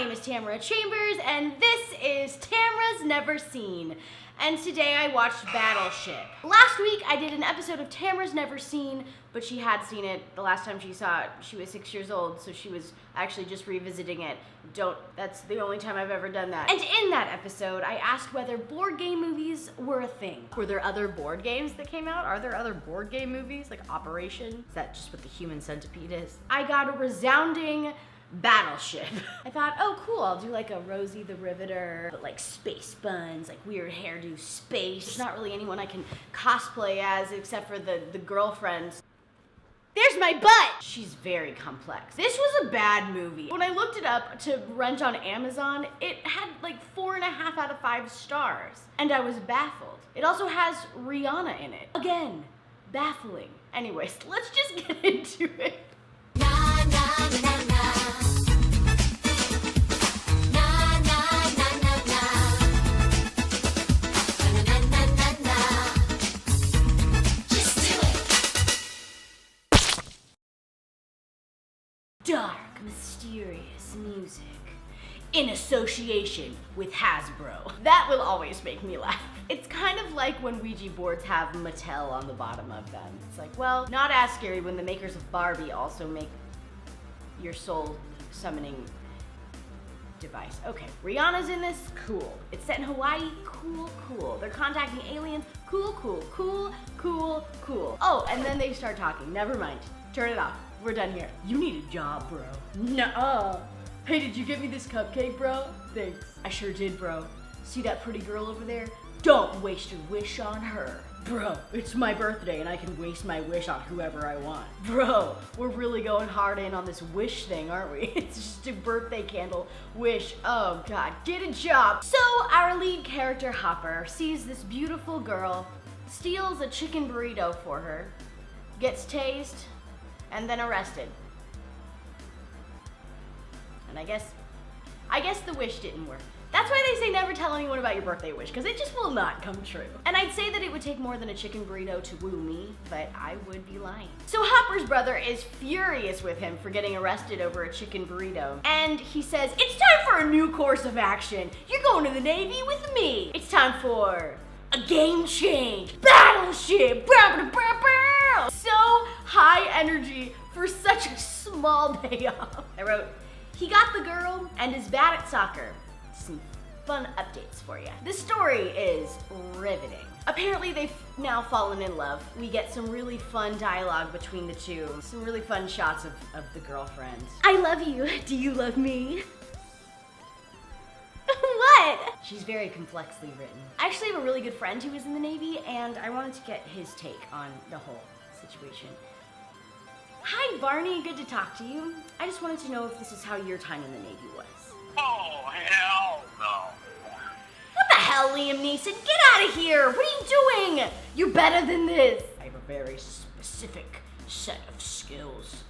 name is Tamara Chambers, and this is Tamara's Never Seen. And today I watched Battleship. Last week I did an episode of Tamara's Never Seen, but she had seen it the last time she saw it. She was 6 years old, so she was actually just revisiting it. That's the only time I've ever done that. And in that episode, I asked whether board game movies were a thing. Were there other board games that came out? Are there other board game movies, like Operation? Is that just what the Human Centipede is? I got a resounding Battleship. I thought, oh cool, I'll do like a Rosie the Riveter, but like space buns, like weird hairdo space. There's not really anyone I can cosplay as except for the girlfriends. There's my butt! She's very complex. This was a bad movie. When I looked it up to rent on Amazon, it had like 4.5 out of 5 stars. And I was baffled. It also has Rihanna in it. Again, baffling. Anyways, let's just get into it. Dark, mysterious music in association with Hasbro. That will always make me laugh. It's kind of like when Ouija boards have Mattel on the bottom of them. It's like, well, not as scary when the makers of Barbie also make your soul summoning device. Okay, Rihanna's in this, cool. It's set in Hawaii, cool, cool. They're contacting aliens, cool, cool, cool, cool, cool. Oh, and then they start talking, never mind. Turn it off. We're done here. You need a job, bro. Nuh-uh. Hey, did you get me this cupcake, bro? Thanks. I sure did, bro. See that pretty girl over there? Don't waste your wish on her. Bro, it's my birthday and I can waste my wish on whoever I want. Bro, we're really going hard in on this wish thing, aren't we? It's just a birthday candle wish. Oh God, get a job. So our lead character, Hopper, sees this beautiful girl, steals a chicken burrito for her, gets tased, and then arrested. And I guess the wish didn't work. That's why they say never tell anyone about your birthday wish, because it just will not come true. And I'd say that it would take more than a chicken burrito to woo me, but I would be lying. So Hopper's brother is furious with him for getting arrested over a chicken burrito. And he says, it's time for a new course of action. You're going to the Navy with me. It's time for a game change. Battleship. So high energy for such a small payoff. I wrote, he got the girl and is bad at soccer. Some fun updates for you. The story is riveting. Apparently they've now fallen in love. We get some really fun dialogue between the two. Some really fun shots of the girlfriend. I love you. Do you love me? What? She's very complexly written. I actually have a really good friend who was in the Navy, and I wanted to get his take on the whole situation. Hi, Barney. Good to talk to you. I just wanted to know if this is how your time in the Navy was. Oh, hell no. What the hell, Liam Neeson? Get out of here! What are you doing? You're better than this. I have a very specific set of skills,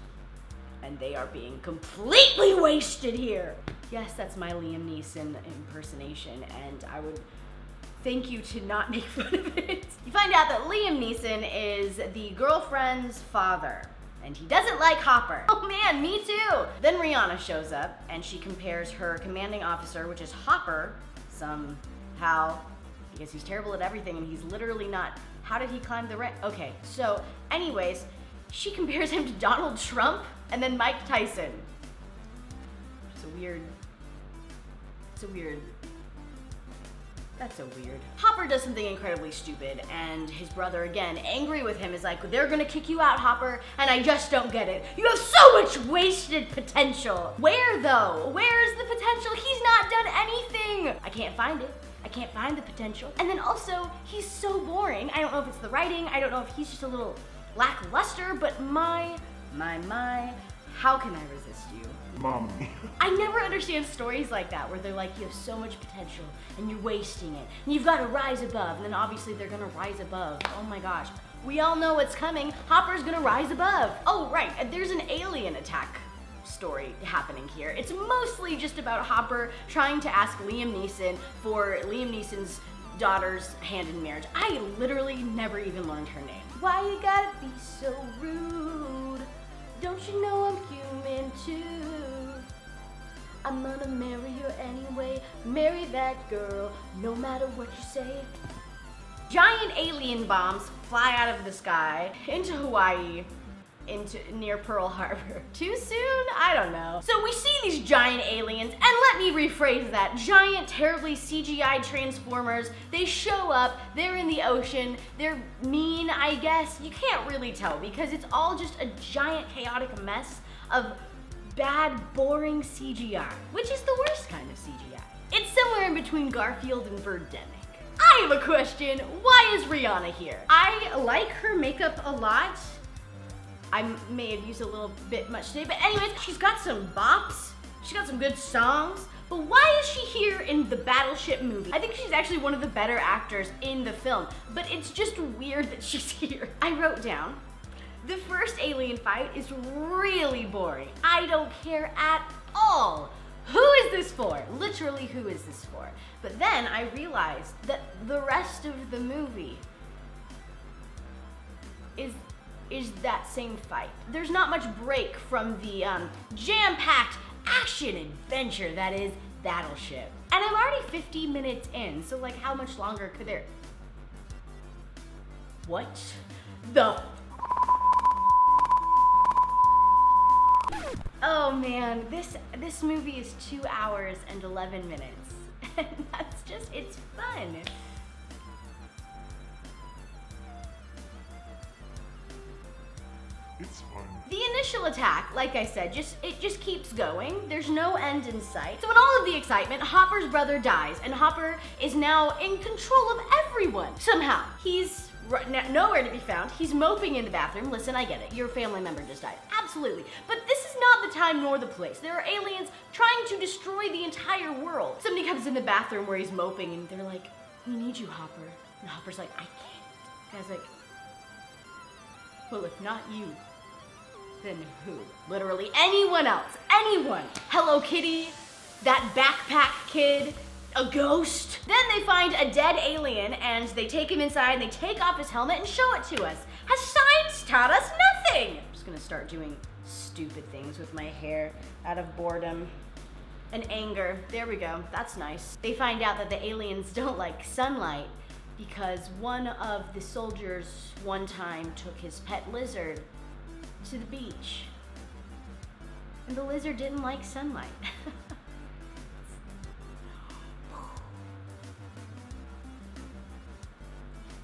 and they are being completely wasted here. Yes, that's my Liam Neeson impersonation, and I would thank you to not make fun of it. You find out that Liam Neeson is the girlfriend's father, and he doesn't like Hopper. Oh man, me too. Then Rihanna shows up, and she compares her commanding officer, which is Hopper, somehow, because he's terrible at everything, and he's literally not. How did he climb the rank? Okay, so anyways, she compares him to Donald Trump, and then Mike Tyson. That's so weird. Hopper does something incredibly stupid, and his brother, again, angry with him, is like, they're gonna kick you out, Hopper, and I just don't get it. You have so much wasted potential. Where, though? Where is the potential? He's not done anything. I can't find it. I can't find the potential. And then also, he's so boring. I don't know if it's the writing. I don't know if he's just a little lackluster, but my, how can I resist you? Mom. I never understand stories like that where they're like, you have so much potential and you're wasting it and you've got to rise above, and then obviously they're gonna rise above. Oh my gosh. We all know what's coming. Hopper's gonna rise above. Oh right, there's an alien attack story happening here. It's mostly just about Hopper trying to ask Liam Neeson for Liam Neeson's daughter's hand in marriage. I literally never even learned her name. Why you gotta be so rude? Don't you know I'm human too? I I'm gonna marry her anyway. Marry that girl, no matter what you say. Giant alien bombs fly out of the sky into Hawaii, near Pearl Harbor. Too soon? I don't know. So we see these giant aliens, and let me rephrase that. Giant, terribly CGI transformers. They show up, they're in the ocean, they're mean, I guess. You can't really tell because it's all just a giant chaotic mess of bad, boring CGI, which is the worst kind of CGI. It's somewhere in between Garfield and Birdemic. I have a question. Why is Rihanna here? I like her makeup a lot. I may have used a little bit much today, but anyways, she's got some bops, she's got some good songs, but why is she here in the Battleship movie? I think she's actually one of the better actors in the film, but it's just weird that she's here. I wrote down, the first alien fight is really boring. I don't care at all. Who is this for? Literally, who is this for? But then I realized that the rest of the movie is that same fight. There's not much break from the jam-packed action adventure that is Battleship. And I'm already 50 minutes in, so like how much longer could there? What the? Oh man, this movie is 2 hours and 11 minutes. And that's just, it's fun. It's fun. The initial attack, like I said, it just keeps going. There's no end in sight. So in all of the excitement, Hopper's brother dies, and Hopper is now in control of everyone. Somehow, he's nowhere to be found. He's moping in the bathroom. Listen, I get it. Your family member just died. Absolutely. But this is not the time nor the place. There are aliens trying to destroy the entire world. Somebody comes in the bathroom where he's moping, and they're like, "We need you, Hopper." And Hopper's like, "I can't." And I was like, well, if not you, then who? Literally anyone else. Anyone. Hello Kitty, that backpack kid, a ghost. Then they find a dead alien and they take him inside and they take off his helmet and show it to us. Has science taught us nothing? I'm just gonna start doing stupid things with my hair out of boredom and anger. There we go, that's nice. They find out that the aliens don't like sunlight because one of the soldiers one time took his pet lizard to the beach. And the lizard didn't like sunlight.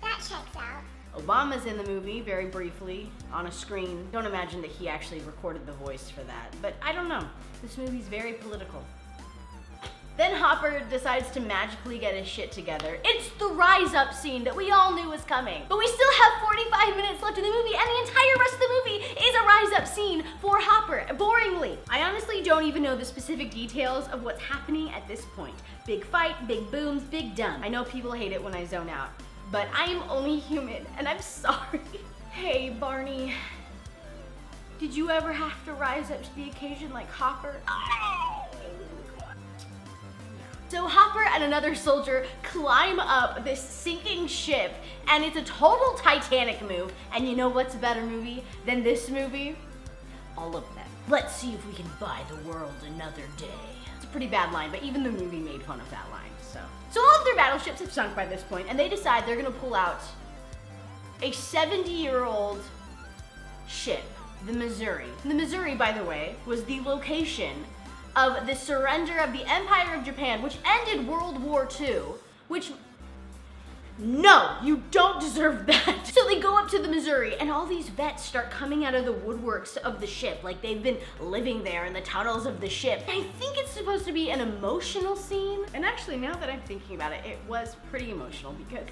That checks out. Obama's in the movie very briefly on a screen. Don't imagine that he actually recorded the voice for that, but I don't know. This movie's very political. Then Hopper decides to magically get his shit together. It's the rise up scene that we all knew was coming. But we still have 45 minutes left in the movie, and the entire rest of the movie is a rise up scene for Hopper, boringly. I honestly don't even know the specific details of what's happening at this point. Big fight, big booms, big done. I know people hate it when I zone out, but I am only human, and I'm sorry. Hey, Barney, did you ever have to rise up to the occasion like Hopper? So Hopper and another soldier climb up this sinking ship, and it's a total Titanic move. And you know what's a better movie than this movie? All of them. Let's see if we can buy the world another day. It's a pretty bad line, but even the movie made fun of that line, so. So all of their battleships have sunk by this point, and they decide they're gonna pull out a 70-year-old ship, the Missouri. The Missouri, by the way, was the location of the surrender of the Empire of Japan, which ended World War II, which, no, you don't deserve that. So they go up to the Missouri, and all these vets start coming out of the woodworks of the ship, like they've been living there in the tunnels of the ship. I think it's supposed to be an emotional scene, and actually, now that I'm thinking about it, it was pretty emotional because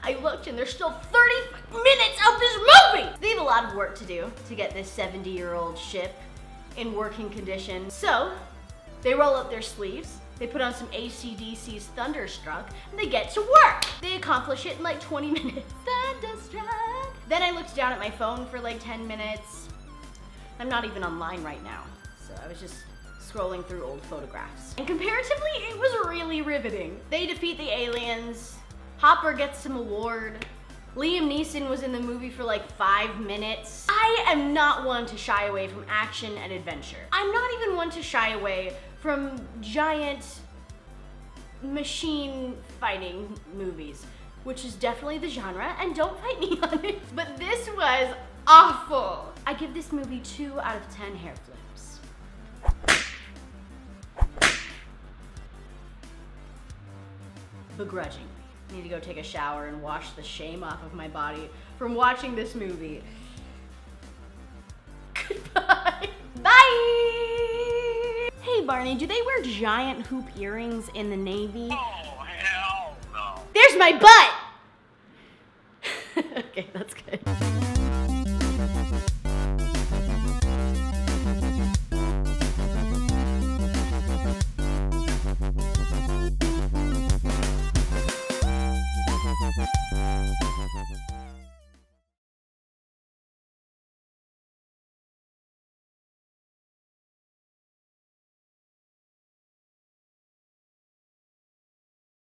I looked and there's still 30 minutes of this movie! They have a lot of work to do to get this 70-year-old ship in working condition. So they roll up their sleeves, they put on some AC/DC's Thunderstruck, and they get to work. They accomplish it in like 20 minutes. Thunderstruck. Then I looked down at my phone for like 10 minutes. I'm not even online right now, so I was just scrolling through old photographs. And comparatively, it was really riveting. They defeat the aliens. Hopper gets some award. Liam Neeson was in the movie for like 5 minutes. I am not one to shy away from action and adventure. I'm not even one to shy away from giant machine fighting movies, which is definitely the genre, and don't fight me on it. But this was awful. I give this movie 2 out of 10 hair flips. Begrudgingly. I need to go take a shower and wash the shame off of my body from watching this movie. Goodbye. Bye! Hey Barney, do they wear giant hoop earrings in the Navy? Oh, hell no. There's my butt! Okay, that's